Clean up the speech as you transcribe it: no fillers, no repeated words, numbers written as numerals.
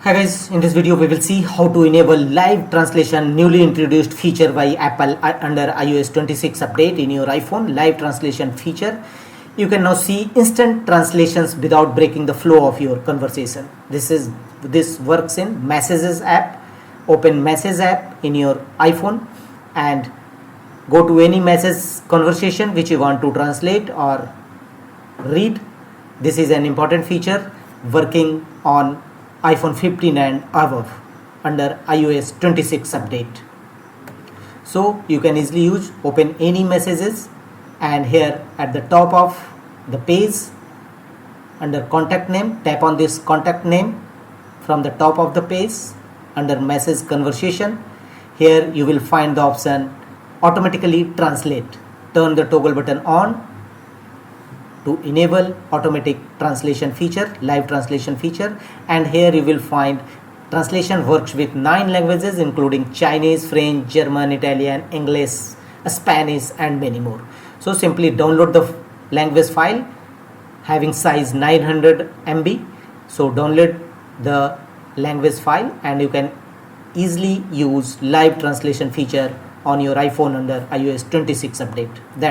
Hi guys, in this video we will see how to enable live translation, newly introduced feature by Apple under iOS 26 update in your iPhone. Live translation feature. You can now see instant translations without breaking the flow of your conversation. This works in Messages app. Open Messages app in your iPhone and go to any message conversation which you want to translate or read. This is an important feature working on iPhone 15 and above under iOS 26 update. So you can easily open any messages, and here at the top of the page under contact name, tap on this contact name from the top of the page under message conversation. Here you will find the option automatically translate. Turn the toggle button on to enable automatic translation feature, live translation feature, and here you will find translation works with 9 languages including Chinese, French, German, Italian, English, Spanish and many more. So simply download the language file having size 900 MB. So download the language file and you can easily use live translation feature on your iPhone under iOS 26 update.